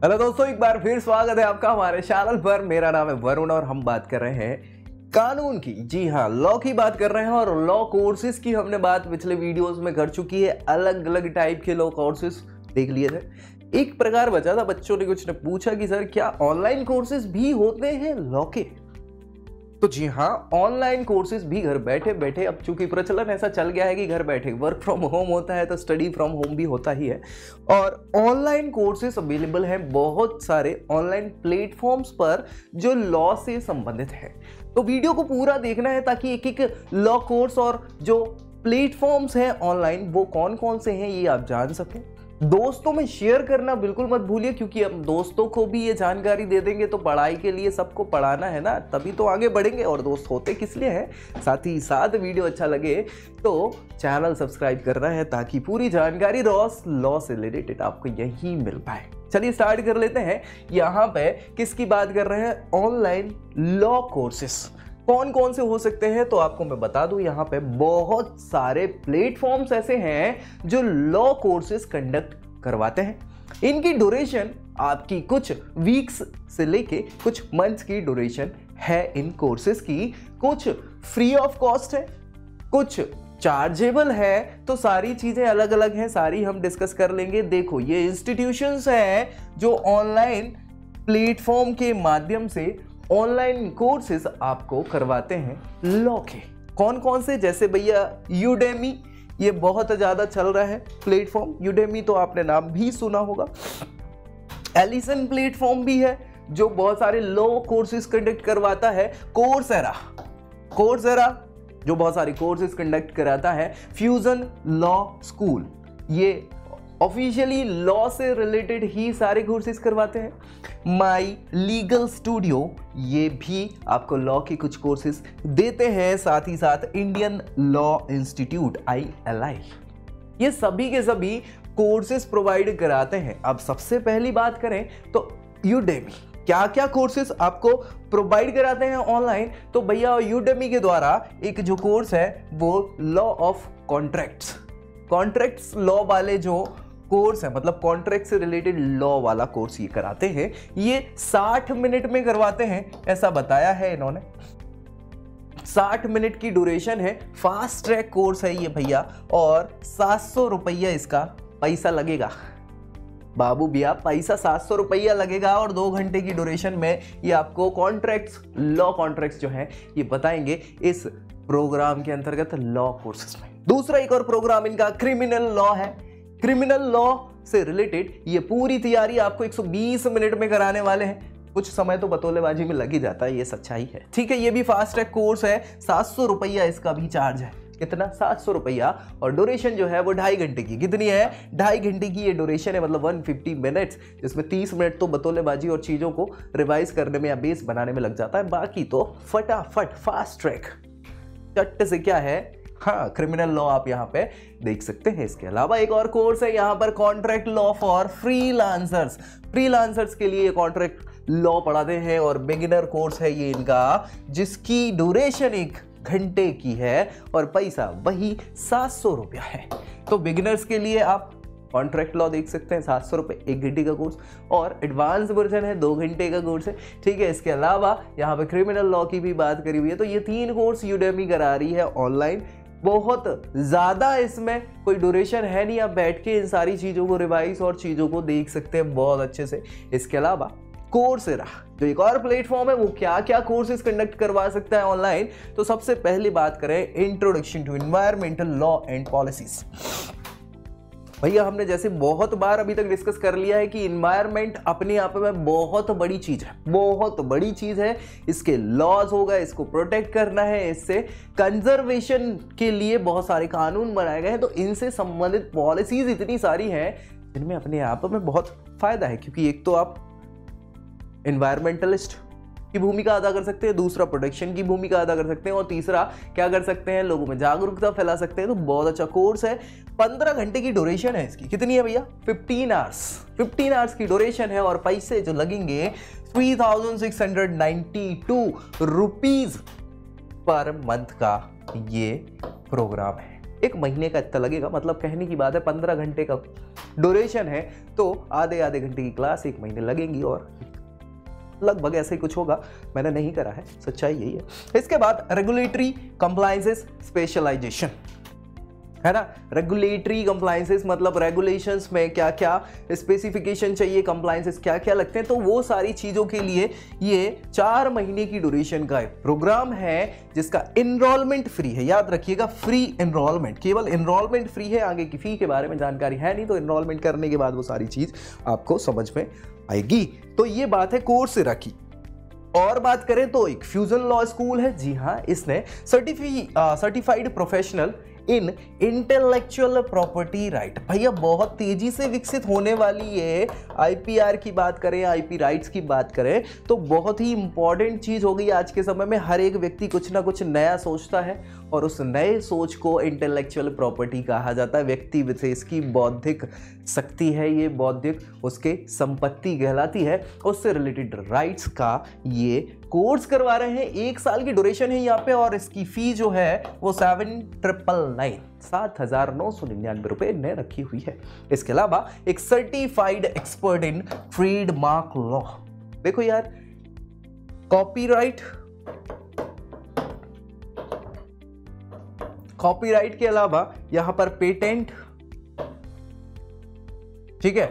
Hello दोस्तों, एक बार फिर स्वागत है आपका हमारे चैनल पर। मेरा नाम है वरुण और हम बात कर रहे हैं कानून की। जी हाँ, लॉ की बात कर रहे हैं और लॉ कोर्सेज की हमने बात पिछले वीडियोस में कर चुकी है। अलग अलग टाइप के लॉ कोर्सेज देख लिए थे। एक प्रकार बचा था, बच्चों ने कुछ ने पूछा कि सर क्या ऑनलाइन कोर्सेज भी होते हैं लॉ के? तो जी हाँ, ऑनलाइन कोर्सेज भी घर बैठे बैठे, अब चूंकि प्रचलन ऐसा चल गया है कि घर बैठे वर्क फ्रॉम होम होता है तो स्टडी फ्रॉम होम भी होता ही है। और ऑनलाइन कोर्सेज अवेलेबल हैं बहुत सारे ऑनलाइन प्लेटफॉर्म्स पर जो लॉ से संबंधित है। तो वीडियो को पूरा देखना है ताकि एक एक लॉ कोर्स और जो प्लेटफॉर्म्स हैं ऑनलाइन वो कौन कौन से हैं ये आप जान सकें। दोस्तों में शेयर करना बिल्कुल मत भूलिए, क्योंकि हम दोस्तों को भी ये जानकारी दे देंगे तो पढ़ाई के लिए सबको पढ़ाना है ना, तभी तो आगे बढ़ेंगे। और दोस्त होते किस लिए हैं? साथ ही साथ वीडियो अच्छा लगे तो चैनल सब्सक्राइब करना है ताकि पूरी जानकारी लॉ से रिलेटेड आपको यही मिल पाए। चलिए स्टार्ट कर लेते हैं। यहाँ पे किसकी बात कर रहे हैं? ऑनलाइन लॉ कोर्सेस कौन कौन से हो सकते हैं तो आपको मैं बता दूं, यहाँ पे बहुत सारे प्लेटफॉर्म्स ऐसे हैं जो लॉ कोर्सेज कंडक्ट करवाते हैं। इनकी ड्यूरेशन आपकी कुछ वीक्स से लेके कुछ मंथ्स की ड्यूरेशन है इन कोर्सेज की। कुछ फ्री ऑफ कॉस्ट है, कुछ चार्जेबल है, तो सारी चीजें अलग अलग हैं, सारी हम डिस्कस कर लेंगे। देखो, ये इंस्टीट्यूशंस हैं जो ऑनलाइन प्लेटफॉर्म के माध्यम से ऑनलाइन कोर्सेज आपको करवाते हैं लॉ के। कौन कौन से? जैसे भैया यूडेमी, ये बहुत ज्यादा चल रहा है प्लेटफॉर्म। यूडेमी तो आपने नाम भी सुना होगा। एलिसन प्लेटफॉर्म भी है जो बहुत सारे लॉ कोर्सेज कंडक्ट करवाता है। कोर्सेरा जो बहुत सारे कोर्सेज कंडक्ट कराता है। फ्यूजन लॉ स्कूल, ये ऑफिशियली लॉ से रिलेटेड ही सारे कोर्सेज करवाते हैं। माई लीगल स्टूडियो, ये भी आपको लॉ के कुछ कोर्सेज देते हैं। साथ ही साथ इंडियन लॉ इंस्टीट्यूट ILI, ये सभी के सभी कोर्सेज प्रोवाइड कराते हैं। अब सबसे पहली बात करें तो यूडेमी क्या क्या कोर्सेज आपको प्रोवाइड कराते हैं ऑनलाइन, तो भैया यूडेमी के द्वारा एक जो कोर्स है वो लॉ ऑफ कॉन्ट्रैक्ट्स लॉ वाले जो कोर्स है, मतलब कॉन्ट्रैक्ट से रिलेटेड लॉ वाला कोर्स ये कराते हैं। ये 60 मिनट में करवाते हैं, ऐसा बताया है इन्होंने। 60 मिनट की ड्यूरेशन है, फास्ट ट्रैक कोर्स है ये भैया, और 700 रुपया इसका पैसा लगेगा। बाबू भैया, पैसा 700 रुपया लगेगा और 2 घंटे की ड्यूरेशन में ये आपको लॉ कॉन्ट्रैक्ट्स जो है ये बताएंगे इस प्रोग्राम के अंतर्गत लॉ कोर्सेज में। दूसरा एक और प्रोग्राम इनका क्रिमिनल लॉ है। क्रिमिनल लॉ से रिलेटेड ये पूरी तैयारी आपको 120 मिनट में कराने वाले हैं। कुछ समय तो बतौलेबाजी में लग ही जाता है, ये सच्चाई है। ठीक है, ये भी फास्ट ट्रैक कोर्स है। 700 रुपया इसका भी चार्ज है। कितना? 700 रुपया। और ड्यूरेशन जो है वो 2.5 घंटे की। कितनी है? 2.5 घंटे की ये ड्यूरेशन है, मतलब 150 मिनट्स, जिसमें 30 मिनट तो बतौलेबाजी और चीज़ों को रिवाइज करने में या बेस बनाने में लग जाता है। बाकी तो फटाफट फास्ट ट्रैक चट्ट से क्या है, हाँ, क्रिमिनल लॉ आप यहाँ पे देख सकते हैं। इसके अलावा एक और कोर्स है यहाँ पर, कॉन्ट्रैक्ट लॉ फॉर फ्रीलांसर्स के लिए कॉन्ट्रैक्ट लॉ पढ़ाते हैं। और बिगिनर कोर्स है ये इनका, जिसकी ड्यूरेशन 1 घंटे की है और पैसा वही 700 रुपया है। तो बिगिनर्स के लिए आप कॉन्ट्रैक्ट लॉ देख सकते हैं, 700 रुपये 1 घंटे का कोर्स, और एडवांस वर्जन है 2 घंटे का कोर्स है। ठीक है, इसके अलावा यहाँ पे क्रिमिनल लॉ की भी बात करी हुई है। तो ये 3 कोर्स यूडेमी करा रही है ऑनलाइन। बहुत ज़्यादा इसमें कोई ड्यूरेशन है नहीं, आप बैठ के इन सारी चीज़ों को रिवाइज और चीज़ों को देख सकते हैं बहुत अच्छे से। इसके अलावा कोर्सेरा जो एक और प्लेटफॉर्म है, वो क्या क्या कोर्सेज कंडक्ट करवा सकता है ऑनलाइन, तो सबसे पहली बात करें introduction to environmental law and policies. भैया हमने जैसे बहुत बार अभी तक डिस्कस कर लिया है कि इन्वायरमेंट अपने आप में बहुत बड़ी चीज है, बहुत बड़ी चीज है। इसके लॉज होगा, इसको प्रोटेक्ट करना है, इससे कंजर्वेशन के लिए बहुत सारे कानून बनाए गए हैं। तो इनसे संबंधित पॉलिसीज इतनी सारी हैं जिनमें अपने आप में बहुत फायदा है, क्योंकि एक तो आप एनवायरमेंटलिस्ट की भूमिका अदा कर सकते हैं, दूसरा प्रोटेक्शन की भूमिका अदा कर सकते हैं, और तीसरा क्या कर सकते हैं, लोगों में जागरूकता फैला सकते हैं। तो बहुत अच्छा कोर्स है। 15 घंटे की ड्यूरेशन है इसकी। कितनी है भैया? 15 आवर्स की ड्यूरेशन है, और पैसे जो लगेंगे 3692 रुपीज पर मंथ का ये प्रोग्राम है। 1 महीने का इतना लगेगा, मतलब कहने की बात है 15 घंटे का ड्यूरेशन है तो आधे घंटे की क्लास 1 महीने लगेंगी और लगभग ऐसे ही कुछ होगा। मैंने नहीं करा है, सच्चाई यही है। इसके बाद रेगुलेटरी कंप्लायंसेस स्पेशलाइजेशन है ना। रेगुलेटरी कंप्लायंसेस मतलब रेगुलेशंस में क्या क्या स्पेसिफिकेशन चाहिए, कंप्लायंसेस क्या क्या लगते हैं, तो वो सारी चीज़ों के लिए ये 4 महीने की ड्यूरेशन का प्रोग्राम है जिसका एनरोलमेंट फ्री है। याद रखिएगा, फ्री एनरोलमेंट, केवल एनरोलमेंट फ्री है, आगे की फी के बारे में जानकारी है नहीं, तो एनरोलमेंट करने के बाद वो सारी चीज़ आपको समझ में आएगी। तो ये बात है कोर्सेरा की। और बात करें तो एक फ्यूजन लॉ स्कूल है, जी हाँ, इसने सर्टिफाइड प्रोफेशनल इन इंटेलेक्चुअल प्रॉपर्टी राइट, भैया बहुत तेजी से विकसित होने वाली ये आईपीआर की बात करें, आईपी राइट्स की बात करें तो बहुत ही इंपॉर्टेंट चीज हो गई आज के समय में। हर एक व्यक्ति कुछ ना कुछ नया सोचता है और उस नए सोच को इंटेलेक्चुअल प्रॉपर्टी कहा जाता है। व्यक्ति विशेष की बौद्धिक शक्ति है, ये बौद्धिक उसके संपत्ति कहलाती है, उससे रिलेटेड राइट्स का ये कोर्स करवा रहे हैं। 1 साल की ड्यूरेशन है यहाँ पे और इसकी फी जो है वो 7,999 रुपए ने रखी हुई है। इसके अलावा एक certified expert in trademark law. देखो यार, कॉपीराइट के अलावा यहां पर पेटेंट, ठीक है,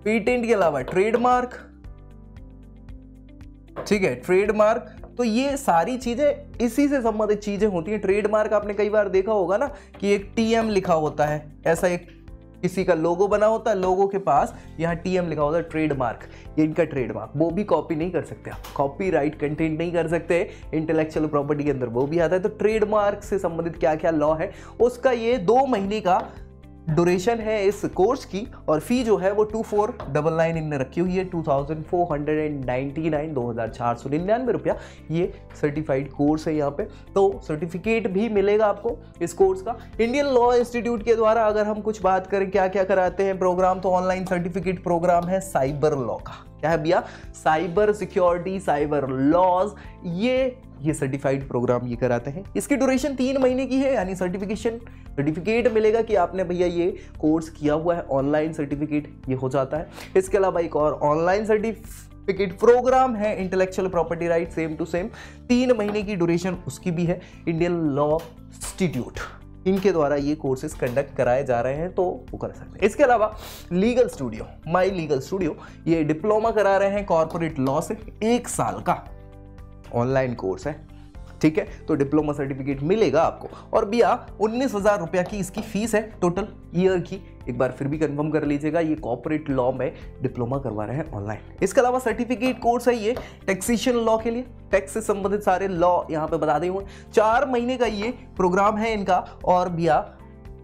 पेटेंट के अलावा ट्रेडमार्क, ठीक है, ट्रेडमार्क, तो ये सारी चीजें इसी से संबंधित चीजें होती हैं। ट्रेडमार्क आपने कई बार देखा होगा ना कि एक टीएम लिखा होता है, ऐसा एक किसी का लोगो बना होता है, लोगो के पास यहाँ टीएम लिखा होता है, ट्रेडमार्क, ये इनका ट्रेडमार्क। वो भी कॉपी नहीं कर सकते आप, कॉपीराइट कंटेंट नहीं कर सकते, इंटेलेक्चुअल प्रॉपर्टी के अंदर वो भी आता है। तो ट्रेडमार्क से संबंधित क्या क्या लॉ है उसका ये 2 महीने का ड्यूरेशन है इस कोर्स की, और फी जो है वो 2499 इनने रखी हुई है, 2499 रुपया ये सर्टिफाइड कोर्स है यहाँ पे। तो सर्टिफिकेट भी मिलेगा आपको इस कोर्स का इंडियन लॉ इंस्टीट्यूट के द्वारा। अगर हम कुछ बात करें क्या क्या कराते हैं प्रोग्राम, तो ऑनलाइन सर्टिफिकेट प्रोग्राम है साइबर लॉ का, क्या है भैया, साइबर सिक्योरिटी, साइबर लॉज, ये सर्टिफाइड प्रोग्राम ये कराते हैं। इसकी ड्यूरेशन 3 महीने की है, यानी सर्टिफिकेट मिलेगा कि आपने भैया ये कोर्स किया हुआ है, ऑनलाइन सर्टिफिकेट ये हो जाता है। इसके अलावा एक और ऑनलाइन सर्टिफिकेट प्रोग्राम है intellectual property right, same to same 3 महीने की ड्यूरेशन उसकी भी है। इंडियन लॉ इंस्टीट्यूट इनके द्वारा ये कोर्सेज कंडक्ट कराए जा रहे हैं, तो वो कर सकते हैं। इसके अलावा legal studio, my legal studio, ये डिप्लोमा करा रहे हैं कॉर्पोरेट लॉ से, 1 साल का ऑनलाइन कोर्स है, ठीक है, तो डिप्लोमा सर्टिफिकेट मिलेगा आपको। और भैया 19,000 रुपया की इसकी फीस है टोटल ईयर की, एक बार फिर भी कंफर्म कर लीजिएगा, ये कॉर्पोरेट लॉ में डिप्लोमा करवा रहे हैं ऑनलाइन। इसके अलावा सर्टिफिकेट कोर्स है ये टैक्सेशन लॉ के लिए, टैक्स से संबंधित सारे लॉ यहाँ पे बता देंगे। 4 महीने का ये प्रोग्राम है इनका, और भैया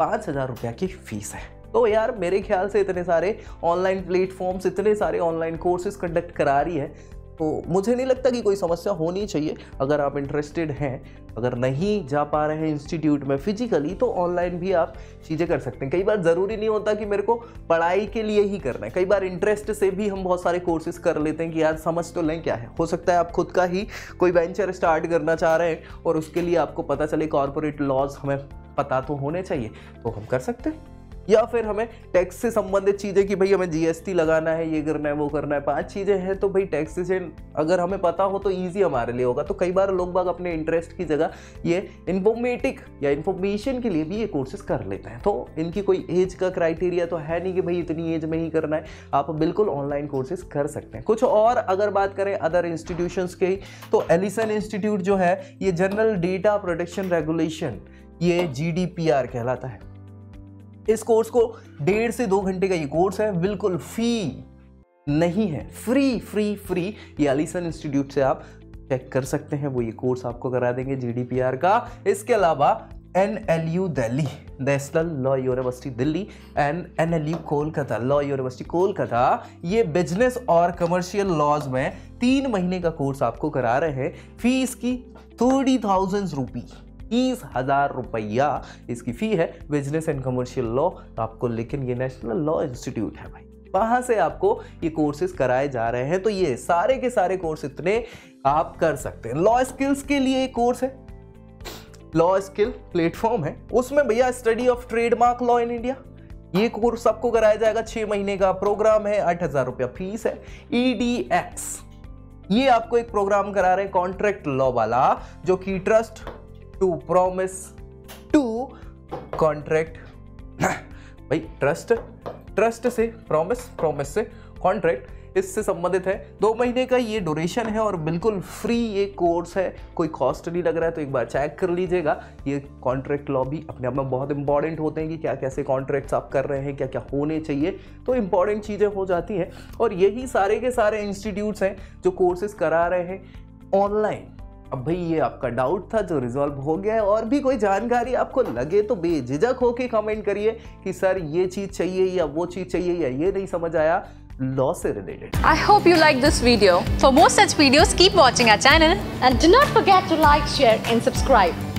5,000 रुपया की फीस है। तो यार मेरे ख्याल से इतने सारे ऑनलाइन प्लेटफॉर्म्स, इतने सारे ऑनलाइन कोर्सेज कंडक्ट करा रही है, तो मुझे नहीं लगता कि कोई समस्या होनी चाहिए। अगर आप इंटरेस्टेड हैं, अगर नहीं जा पा रहे हैं इंस्टीट्यूट में फिजिकली, तो ऑनलाइन भी आप चीज़ें कर सकते हैं। कई बार ज़रूरी नहीं होता कि मेरे को पढ़ाई के लिए ही करना है, कई बार इंटरेस्ट से भी हम बहुत सारे कोर्सेज कर लेते हैं कि यार समझ तो लें क्या है। हो सकता है आप खुद का ही कोई वेंचर स्टार्ट करना चाह रहे हैं और उसके लिए आपको पता चले कॉर्पोरेट लॉज हमें पता तो होने चाहिए, तो हम कर सकते हैं। या फिर हमें टैक्स से संबंधित चीज़ें कि भाई हमें जीएसटी लगाना है, ये करना है, वो करना है, 5 चीज़ें हैं, तो भाई टैक्सेशन अगर हमें पता हो तो ईजी हमारे लिए होगा। तो कई बार लोग बाग अपने इंटरेस्ट की जगह ये इन्फॉर्मेटिक या इन्फॉर्मेशन के लिए भी ये कोर्सेज कर लेते हैं। तो इनकी कोई एज का क्राइटेरिया तो है नहीं कि भाई इतनी एज में ही करना है, आप बिल्कुल ऑनलाइन कोर्सेज कर सकते हैं। कुछ और अगर बात करें अदर इंस्टीट्यूशंस के, तो एलिसन इंस्टीट्यूट जो है ये जनरल डेटा प्रोटेक्शन रेगुलेशन, ये GDPR कहलाता है। इस कोर्स को 1.5 से 2 घंटे का ये कोर्स है, बिल्कुल फी नहीं है, फ्री ये एलिसन इंस्टीट्यूट से आप चेक कर सकते हैं, वो ये कोर्स आपको करा देंगे GDPR का। इसके अलावा NLU Delhi, national law university Delhi, and NLU Kolkata, law university Kolkata, ये बिजनेस और कमर्शियल लॉज में 3 महीने का कोर्स आपको करा रहे हैं। फीस की 30,000 रुपी, 30,000 रुपया इसकी फी है। बिजनेस एंड कमर्शियल लॉ आपको, लेकिन ये नेशनल लॉ इंस्टीट्यूट है भाई, वहां से आपको ये कोर्सेज कराए जा रहे हैं। तो ये सारे के सारे कोर्स इतने आप कर सकते हैं। लॉ स्किल्स के लिए एक कोर्स है, लॉ स्किल प्लेटफॉर्म है, उसमें भैया study of trademark law in India, ये कोर्स सबको कराया जाएगा, 6 महीने का प्रोग्राम है, 8,000 रुपया फीस है। EDX ये आपको एक प्रोग्राम करा रहे हैं कॉन्ट्रैक्ट लॉ वाला, जो कि trust to promise to contract, भाई ट्रस्ट से प्रॉमिस, प्रॉमिस से कॉन्ट्रैक्ट, इससे संबंधित है। 2 महीने का ये ड्यूरेशन है और बिल्कुल फ्री ये कोर्स है, कोई कॉस्ट नहीं लग रहा है, तो एक बार चेक कर लीजिएगा। ये कॉन्ट्रैक्ट लॉ भी अपने आप में बहुत इंपॉर्टेंट होते हैं कि क्या कैसे कॉन्ट्रैक्ट्स आप कर रहे हैं, क्या क्या होने चाहिए, तो इंपॉर्टेंट चीज़ें हो जाती हैं। और यही सारे के सारे इंस्टीट्यूट्स हैं जो कोर्सेज करा रहे हैं ऑनलाइन। अब भाई ये आपका डाउट था जो रिजॉल्व हो गया है, और भी कोई जानकारी आपको लगे तो बेझिझक होके कमेंट करिए कि सर ये चीज़ चाहिए या वो चीज़ चाहिए या ये नहीं समझ आया लॉ से related. I hope you like this video. For more such videos, keep watching our channel and do not forget to like, share and subscribe.